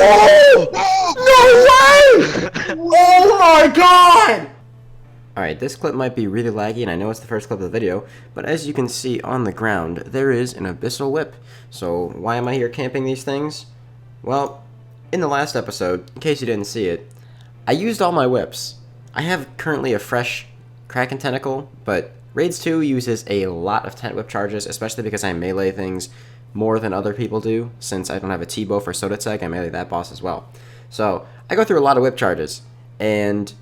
Oh! No way! Oh my god! Alright, this clip might be really laggy, and I know it's the first clip of the video, but as you can see on the ground, there is an abyssal whip. So, why am I here camping these things? Well, in the last episode, in case you didn't see it, I used all my whips. I have currently a fresh Kraken Tentacle, but Raids 2 uses a lot of tent whip charges, especially because I melee things more than other people do. Since I don't have a T-bow for Sodetseg, I melee that boss as well. So, I go through a lot of whip charges, and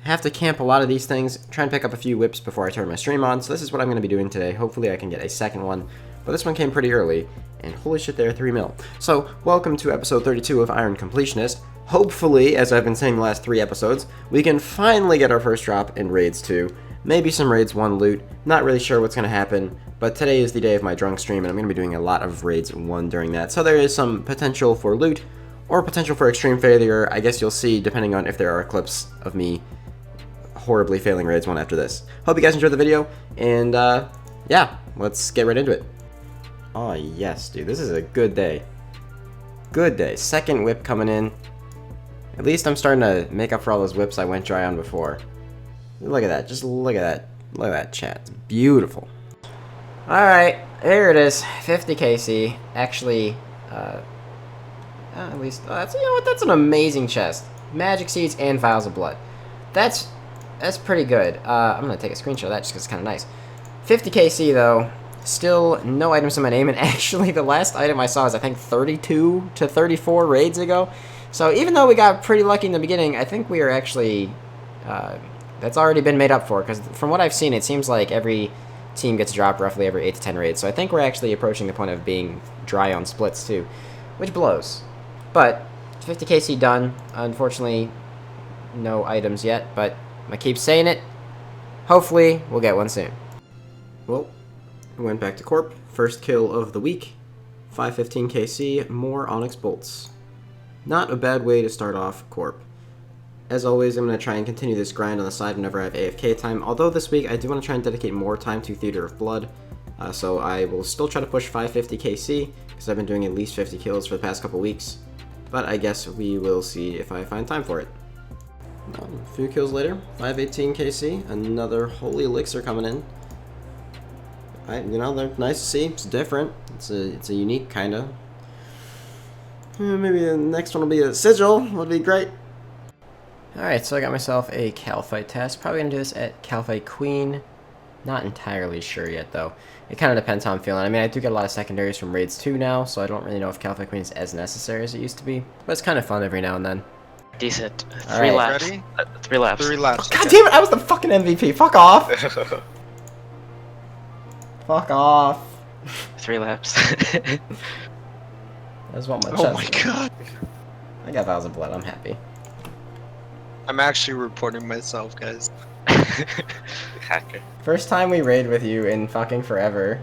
have to camp a lot of these things, try and pick up a few whips before I turn my stream on, so this is what I'm going to be doing today. Hopefully I can get a second one, but this one came pretty early, and holy shit, they're 3 mil. So, welcome to episode 32 of Iron Completionist. Hopefully, as I've been saying the last 3 episodes, we can finally get our first drop in Raids 2. Maybe some Raids 1 loot, not really sure what's going to happen, but today is the day of my drunk stream, and I'm going to be doing a lot of Raids 1 during that, so there is some potential for loot, or potential for extreme failure. I guess you'll see, depending on if there are clips of me horribly failing Raids 1 after this. Hope you guys enjoyed the video, and yeah, let's get right into it. Oh yes, dude, this is a good day. Good day. Second whip coming in. At least I'm starting to make up for all those whips I went dry on before. Look at that, just look at that. Look at that chat, it's beautiful. Alright, here it is, 50 KC. Actually, at least, that's, you know what, that's an amazing chest. Magic Seeds and Vials of Blood. That's pretty good. I'm going to take a screenshot of that just because it's kind of nice. 50 KC though, still no items in my name, and actually the last item I saw is I think 32 to 34 raids ago. So even though we got pretty lucky in the beginning, I think we are actually, that's already been made up for, because from what I've seen, it seems like every team gets dropped roughly every 8 to 10 raids. So I think we're actually approaching the point of being dry on splits too, which blows. But 50 KC done. Unfortunately, no items yet, but I keep saying it. Hopefully, we'll get one soon. Well, we went back to Corp. First kill of the week. 515 KC, more Onyx Bolts. Not a bad way to start off Corp. As always, I'm going to try and continue this grind on the side whenever I have AFK time, although this week I do want to try and dedicate more time to Theater of Blood, so I will still try to push 550 KC, because I've been doing at least 50 kills for the past couple weeks, but I guess we will see if I find time for it. A few kills later, 518 KC, another Holy Elixir coming in. You know, they're nice to see, it's different, it's a unique kind of. Maybe the next one will be a Sigil, would be great. Alright, so I got myself a Calphite test. Probably going to do this at Calphite Queen. Not entirely sure yet, though. It kind of depends how I'm feeling. I mean, I do get a lot of secondaries from Raids 2 now, so I don't really know if Calphite Queen is as necessary as it used to be. But it's kind of fun every now and then. Decent. 3 laps. Ready? 3 laps. 3 laps. God damn it, I was the fucking MVP. Fuck off. Fuck off. 3 laps. That's what my chest. Oh my god. I got Vials of Blood, I'm happy. I'm actually reporting myself, guys. Hacker. First time we raid with you in fucking forever.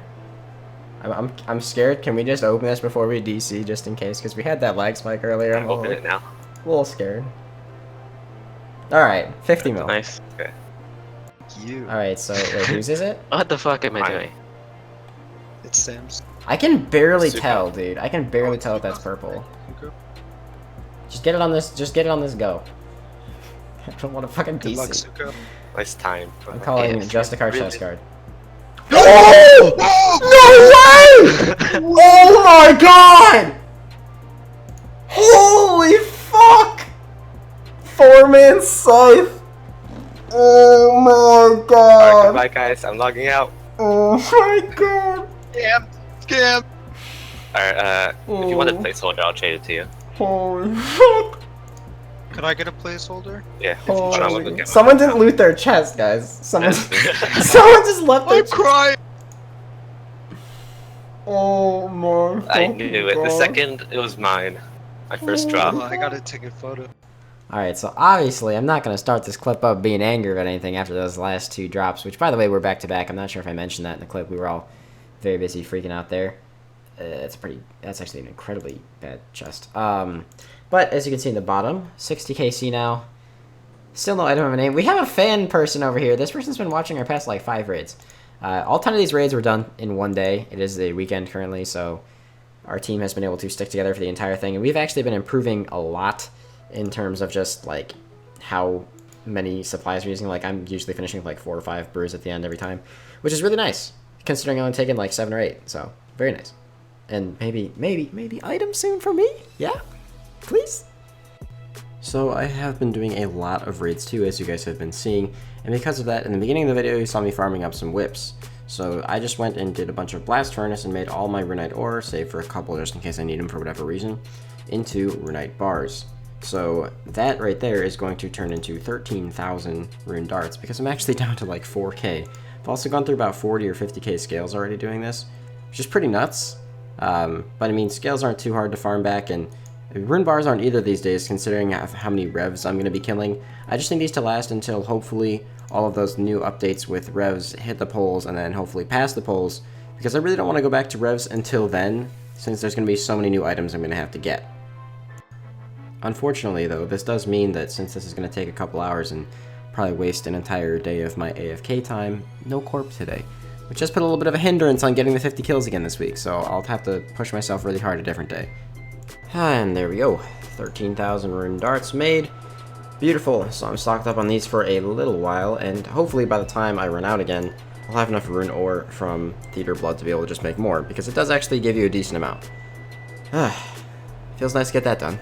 I'm scared. Can we just open this before we DC just in case? Because we had that lag spike earlier. I'm Open it now. a little scared. Alright, 50 mil. Nice. Okay. You. Alright, so wait, whose is it? What the fuck am I doing? It's Sam's. I can barely Ltsuko. tell, dude. I can barely tell if that's purple. Just get it on this. Just get it on this go. I don't want to fucking Good luck, DC. Ltsuko. Nice time. I'm calling Yeah, just a card really? chest card. Oh! No way! Oh my god! Holy fuck! 4-man scythe. Oh my Alright, god! goodbye guys, I'm logging out. Oh my god! Scam! Scam! Alright, if you want a placeholder, I'll trade it to you. Holy fuck! Could I get a placeholder? Yeah, if you want, I'll look at Someone didn't loot their chest, guys. Someone just left their I'm crying! Oh my I knew it. The God. second it was mine. My first drop. Well, I gotta take a photo. Alright, so obviously I'm not going to start this clip up being angry about anything after those last 2 drops, which by the way, we're back to back. I'm not sure if I mentioned that in the clip. We were all very busy freaking out there. That's actually an incredibly bad chest. But as you can see in the bottom, 60 KC now. Still no item of a name. We have a fan person over here. This person's been watching our past like 5 raids. All 10 of these raids were done in one day. It is the weekend currently, so our team has been able to stick together for the entire thing, and we've actually been improving a lot in terms of just, like, how many supplies we're using. Like, I'm usually finishing with, like, 4 or 5 brews at the end every time, which is really nice, considering I'm only taking, like, 7 or 8, so very nice. And maybe items soon for me? Yeah? Please? So I have been doing a lot of raids too, as you guys have been seeing, and because of that, in the beginning of the video, you saw me farming up some whips. So I just went and did a bunch of blast furnace and made all my runite ore, save for a couple just in case I need them for whatever reason, into runite bars. So that right there is going to turn into 13,000 rune darts, because I'm actually down to like 4k. I've also gone through about 40 or 50k scales already doing this, which is pretty nuts. But I mean, scales aren't too hard to farm back, and rune bars aren't either these days, considering how many revs I'm going to be killing. I just need these to last until hopefully all of those new updates with revs hit the polls, and then hopefully pass the polls, because I really don't want to go back to revs until then, since there's going to be so many new items I'm going to have to get. Unfortunately though, this does mean that since this is going to take a couple hours and probably waste an entire day of my AFK time, no corp today, which just put a little bit of a hindrance on getting the 50 kills again this week, so I'll have to push myself really hard a different day. And there we go, 13,000 rune darts made. Beautiful, so I'm stocked up on these for a little while, and hopefully by the time I run out again, I'll have enough rune ore from Theater Blood to be able to just make more, because it does actually give you a decent amount. Feels nice to get that done.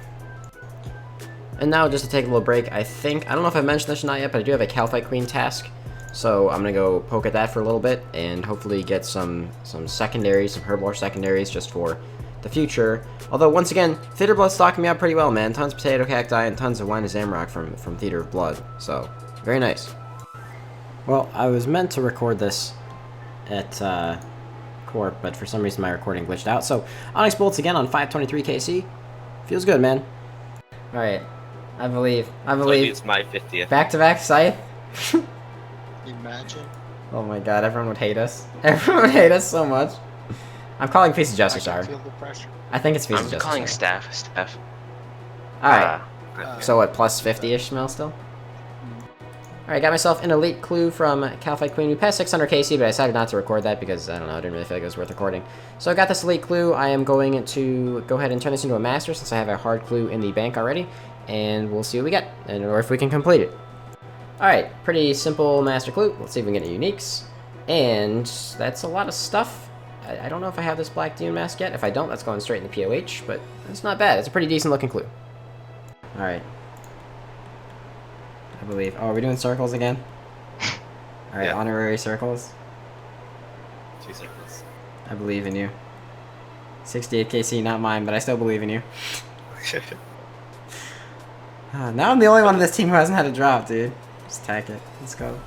And now, just to take a little break, I don't know if I've mentioned this or not yet, but I do have a Calphite Queen task, so I'm going to go poke at that for a little bit, and hopefully get some secondaries, some Herblore secondaries, just for the future. Although, once again, Theater of Blood's stocking me up pretty well, man. Tons of potato cacti and tons of wine of Zamrock from Theater of Blood, so very nice. Well, I was meant to record this at Corp, but for some reason my recording glitched out, so Onyx Bolts again on 523 KC. Feels good, man. Alright, I believe. It's my 50th. Back-to-back Scythe? Imagine. Oh my god, everyone would hate us. Everyone would hate us so much. I'm calling Piece of Justice, I sorry. can feel the pressure. I think it's Piece of I'm Justice. calling Staff. Alright, Uh, so what, plus 50-ish smell still? Alright, got myself an elite clue from Calphite Queen. We passed 600 KC, but I decided not to record that because, I don't know, I didn't really feel like it was worth recording. So I got this elite clue. I am going to go ahead and turn this into a master since I have a hard clue in the bank already. And we'll see what we get, or if we can complete it. Alright, pretty simple master clue. Let's see if we can get any uniques. And that's a lot of stuff. I don't know if I have this Black Dune mask yet. If I don't, that's going straight in the POH, but it's not bad. It's a pretty decent looking clue. Alright. I believe. Oh, are we doing circles again? Alright, Yeah. honorary circles. 2 seconds. I believe in you. 68 KC, not mine, but I still believe in you. Now I'm the only one on this team who hasn't had a drop, dude. Just tack it. Let's go.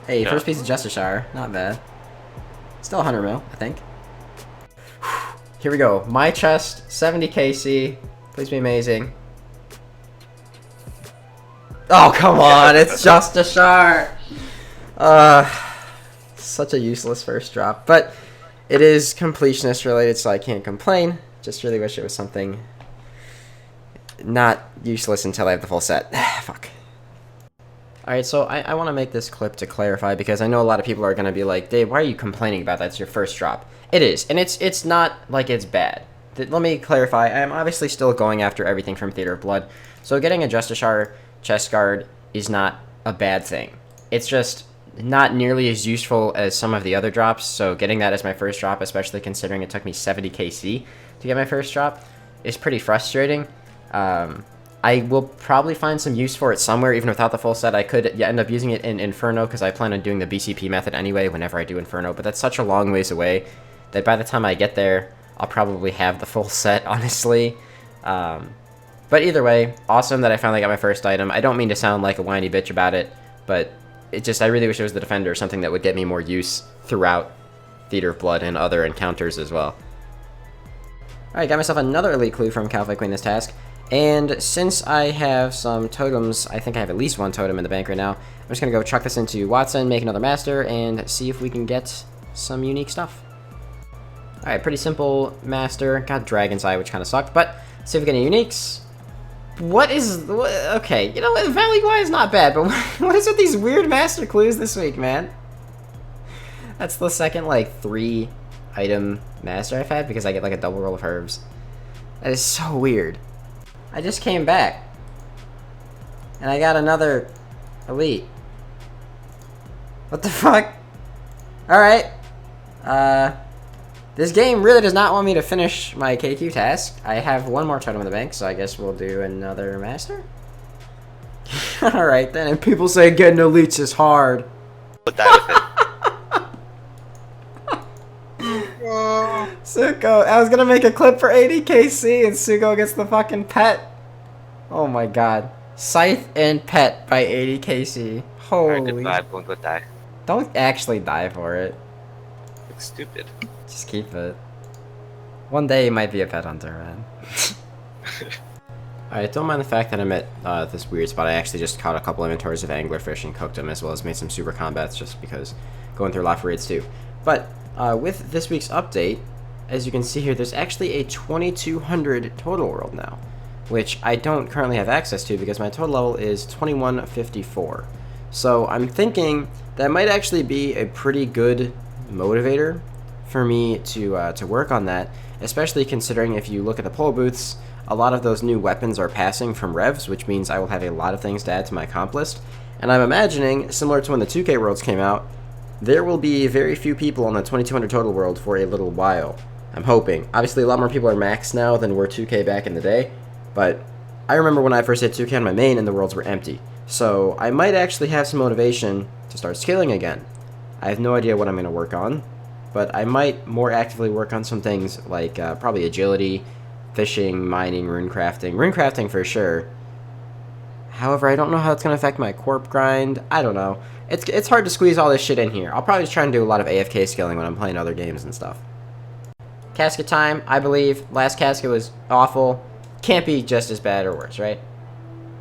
Hey, Yeah. first piece of Justice Shower. Not bad. Still 100 mil, I think. Here we go. My chest, 70 KC. Please be amazing. Oh, come on. It's Justice Shower. Such a useless first drop. But it is Completionist related, so I can't complain. Just really wish it was something not useless until I have the full set. Fuck. Alright, so I want to make this clip to clarify, because I know a lot of people are going to be like, Dave, why are you complaining about that? It's your first drop. It is, and it's not like it's bad. Let me clarify. I am obviously still going after everything from Theater of Blood, so getting a Justice Shower chest guard is not a bad thing. It's just not nearly as useful as some of the other drops, so getting that as my first drop, especially considering it took me 70 KC to get my first drop, is pretty frustrating. I will probably find some use for it somewhere, even without the full set. I could end up using it in Inferno, because I plan on doing the BCP method anyway whenever I do Inferno, but that's such a long ways away that by the time I get there, I'll probably have the full set, honestly. But either way, awesome that I finally got my first item. I don't mean to sound like a whiny bitch about it, but I really wish it was the Defender, or something that would get me more use throughout Theater of Blood and other encounters as well. Alright, got myself another elite clue from Calphite Queen this task. And since I have some totems, I think I have at least one totem in the bank right now, I'm just going to go chuck this into Watson, make another master, and see if we can get some unique stuff. Alright, pretty simple master. Got Dragon's Eye, which kind of sucked, but let's see if we get any uniques. Okay, you know what, value-wise not bad, but what is with these weird master clues this week, man? That's the second, like, 3 item master I've had because I get, like, a double roll of herbs. That is so weird. I just came back. And I got another elite. What the fuck? Alright. This game really does not want me to finish my KQ task. I have one more totem in the bank, so I guess we'll do another master? Alright then, and people say getting elites is hard. Put that with it. Ltsuko, I was gonna make a clip for 80kc and Ltsuko gets the fucking pet. Oh my god. Scythe and pet by 80kc. Holy. Alright, goodbye, won't go die. Don't actually die for it. Looks stupid. Just keep it. One day you might be a pet hunter, man. Alright, don't mind the fact that I'm at this weird spot. I actually just caught a couple inventories of anglerfish and cooked them, as well as made some super combats just because going through a lot for raids too. But with this week's update, as you can see here, there's actually a 2200 total world now, which I don't currently have access to because my total level is 2154. So I'm thinking that might actually be a pretty good motivator for me to work on that, especially considering if you look at the pole booths, a lot of those new weapons are passing from revs, which means I will have a lot of things to add to my comp list. And I'm imagining, similar to when the 2K worlds came out, there will be very few people on the 2200 total world for a little while. I'm hoping. Obviously, a lot more people are maxed now than were 2K back in the day, but I remember when I first hit 2K on my main and the worlds were empty. So I might actually have some motivation to start scaling again. I have no idea what I'm going to work on, but I might more actively work on some things like probably agility, fishing, mining, runecrafting. Runecrafting for sure. However, I don't know how it's going to affect my corp grind. I don't know. It's hard to squeeze all this shit in here. I'll probably just try and do a lot of AFK scaling when I'm playing other games and stuff. Casket time, I believe. Last casket was awful. Can't be just as bad or worse, right?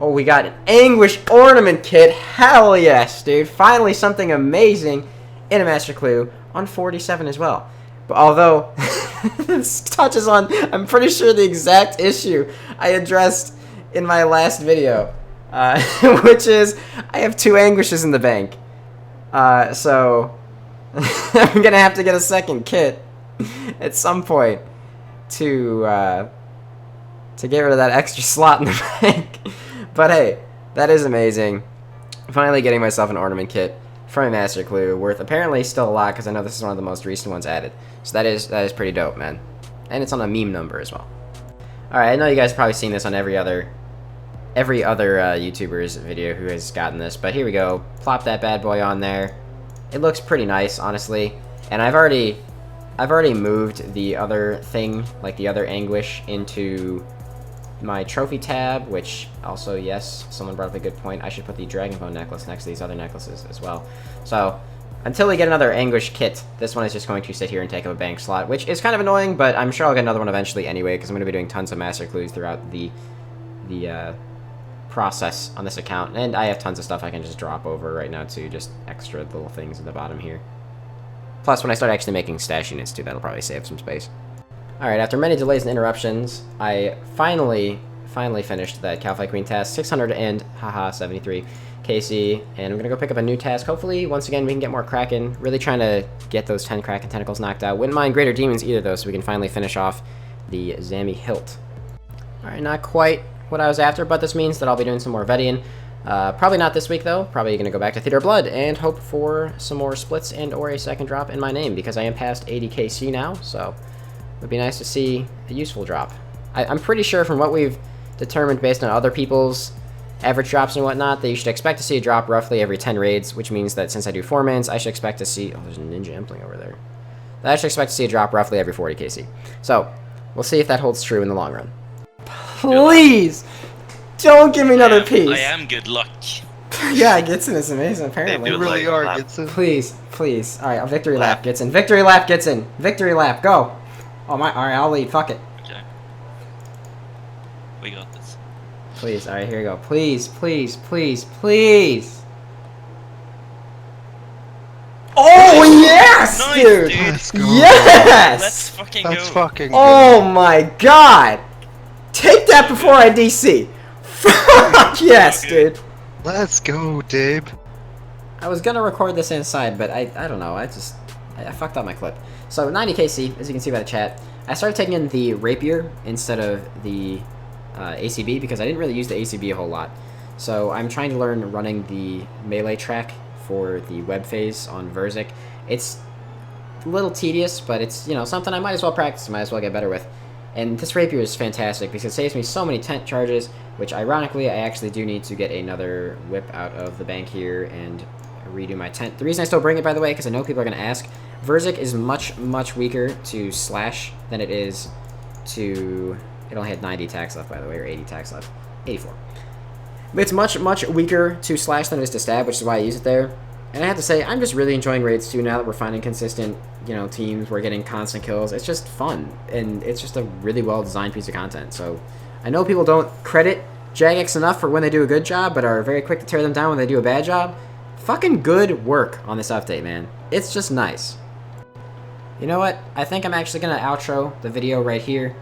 Oh, we got an Anguish Ornament Kit. Hell yes, dude. Finally something amazing in a Master Clue on 47 as well. But although this touches on, I'm pretty sure, the exact issue I addressed in my last video, which is I have 2 Anguishes in the bank. So I'm going to have to get a second kit at some point to get rid of that extra slot in the bank. But hey, that is amazing. Finally getting myself an ornament kit from a Master Clue, worth apparently still a lot because I know this is one of the most recent ones added. So that is pretty dope, man. And it's on a meme number as well. Alright, I know you guys have probably seen this on every other YouTuber's video who has gotten this, but here we go. Plop that bad boy on there. It looks pretty nice, honestly. And I've already moved the other thing, like the other Anguish, into my trophy tab, which also, yes, someone brought up a good point. I should put the Dragon Bone necklace next to these other necklaces as well. So until we get another Anguish kit, this one is just going to sit here and take up a bank slot, which is kind of annoying, but I'm sure I'll get another one eventually anyway, because I'm going to be doing tons of Master Clues throughout the process on this account. And I have tons of stuff I can just drop over right now too, just extra little things at the bottom here. Plus, when I start actually making stash units too, that'll probably save some space. Alright, after many delays and interruptions, I finally finished that Cowfight Queen task, 73 KC, and I'm gonna go pick up a new task. Hopefully, once again, we can get more Kraken. Really trying to get those 10 Kraken tentacles knocked out. Wouldn't mind Greater Demons either, though, so we can finally finish off the Zami Hilt. Alright, not quite what I was after, but this means that I'll be doing some more Vedian. Probably not this week, though. Probably gonna go back to Theater of Blood and hope for some more splits and or a second drop in my name, because I am past 80 KC now, so it would be nice to see a useful drop. I'm pretty sure from what we've determined based on other people's average drops and whatnot, that you should expect to see a drop roughly every 10 raids, which means that since I do 4-mans, I should expect to see... Oh, there's a Ninja Impling over there. I should expect to see a drop roughly every 40 KC. So, we'll see if that holds true in the long run. Please! Don't give me another piece! I am good luck. Yeah, Gitsin is amazing, apparently. You really are, Gitsin. Please, please. Alright, a victory lap, Gitsin. Victory lap, Gitsin! Victory lap, go! Oh my, alright, I'll lead, fuck it. Okay. We got this. Please, alright, here we go. Please, please, please, please! Oh, yes, Nice, dude! dude. Let's go. Yes! Let's fucking That's go. fucking good. Oh my god! Take that before I DC! Fuck yes, dude! Let's go, Dabe. I was gonna record this inside, but I don't know, I just... I fucked up my clip. So 90kc, as you can see by the chat. I started taking in the Rapier instead of the ACB because I didn't really use the ACB a whole lot. So I'm trying to learn running the melee track for the web phase on Verzik. It's a little tedious, but it's, you know, something I might as well practice, might as well get better with. And this Rapier is fantastic because it saves me so many tent charges, which ironically I actually do need to get another whip out of the bank here and redo my tent. The reason I still bring it, by the way, because I know people are going to ask, Verzik is much, much weaker to slash than it is to... It only had 90 attacks left, by the way, or 80 attacks left. 84. But it's much, much weaker to slash than it is to stab, which is why I use it there. And I have to say, I'm just really enjoying raids too now that we're finding consistent, you know, teams. We're getting constant kills. It's just fun, and it's just a really well-designed piece of content. So I know people don't credit Jagex enough for when they do a good job, but are very quick to tear them down when they do a bad job. Fucking good work on this update, man. It's just nice. You know what? I think I'm actually going to outro the video right here.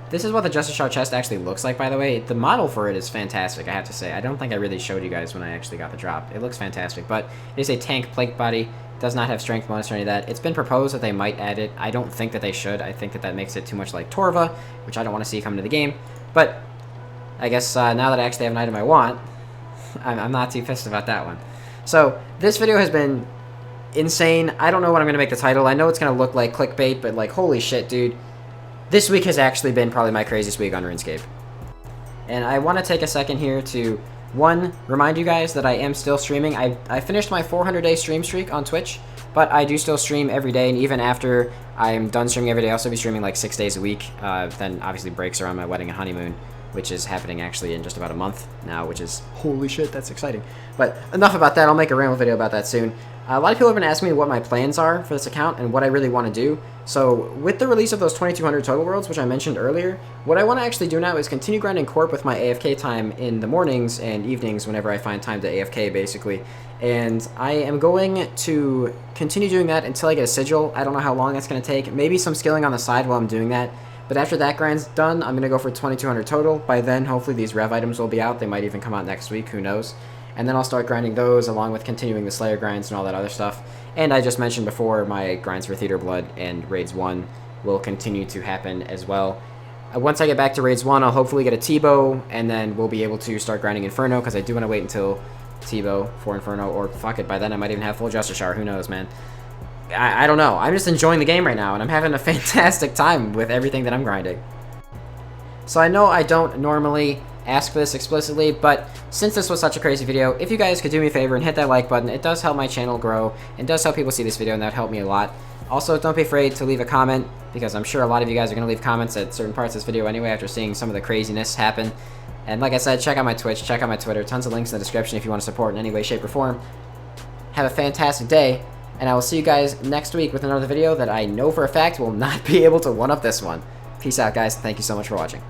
This is what the Justice Shard chest actually looks like, by the way. The model for it is fantastic, I have to say. I don't think I really showed you guys when I actually got the drop. It looks fantastic, but it is a tank plate body. Does not have strength bonus or any of that. It's been proposed that they might add it. I don't think that they should. I think that that makes it too much like Torva, which I don't want to see come into the game. But I guess now that I actually have an item I want, I'm not too pissed about that one. So this video has been insane. I don't know what I'm going to make the title. I know it's going to look like clickbait, but like, holy shit, dude. This week has actually been probably my craziest week on RuneScape. And I want to take a second here to, one, remind you guys that I am still streaming. I finished my 400-day stream streak on Twitch, but I do still stream every day, and even after I'm done streaming every day, I'll still be streaming like 6 days a week. Then obviously breaks around my wedding and honeymoon, which is happening actually in just about a month now, which is, holy shit, that's exciting. But enough about that. I'll make a ramble video about that soon. A lot of people have been asking me what my plans are for this account and what I really want to do. So with the release of those 2200 total worlds, which I mentioned earlier, what I want to actually do now is continue grinding Corp with my AFK time in the mornings and evenings whenever I find time to AFK, basically. And I am going to continue doing that until I get a sigil. I don't know how long that's going to take. Maybe some skilling on the side while I'm doing that. But after that grind's done, I'm going to go for 2200 total. By then, hopefully these rev items will be out. They might even come out next week, who knows. And then I'll start grinding those along with continuing the Slayer grinds and all that other stuff. And I just mentioned before, my grinds for Theater Blood and Raids 1 will continue to happen as well. Once I get back to Raids 1, I'll hopefully get a T-Bow, and then we'll be able to start grinding Inferno, because I do want to wait until T-Bow for Inferno, or fuck it, by then I might even have full Justice Shard, who knows, man. I don't know. I'm just enjoying the game right now, and I'm having a fantastic time with everything that I'm grinding. So I know I don't normally ask for this explicitly, but since this was such a crazy video, if you guys could do me a favor and hit that like button, it does help my channel grow, and does help people see this video, and that would help me a lot. Also, don't be afraid to leave a comment, because I'm sure a lot of you guys are going to leave comments at certain parts of this video anyway after seeing some of the craziness happen. And like I said, check out my Twitch, check out my Twitter, tons of links in the description if you want to support in any way, shape, or form. Have a fantastic day, and I will see you guys next week with another video that I know for a fact will not be able to one-up this one. Peace out, guys. Thank you so much for watching.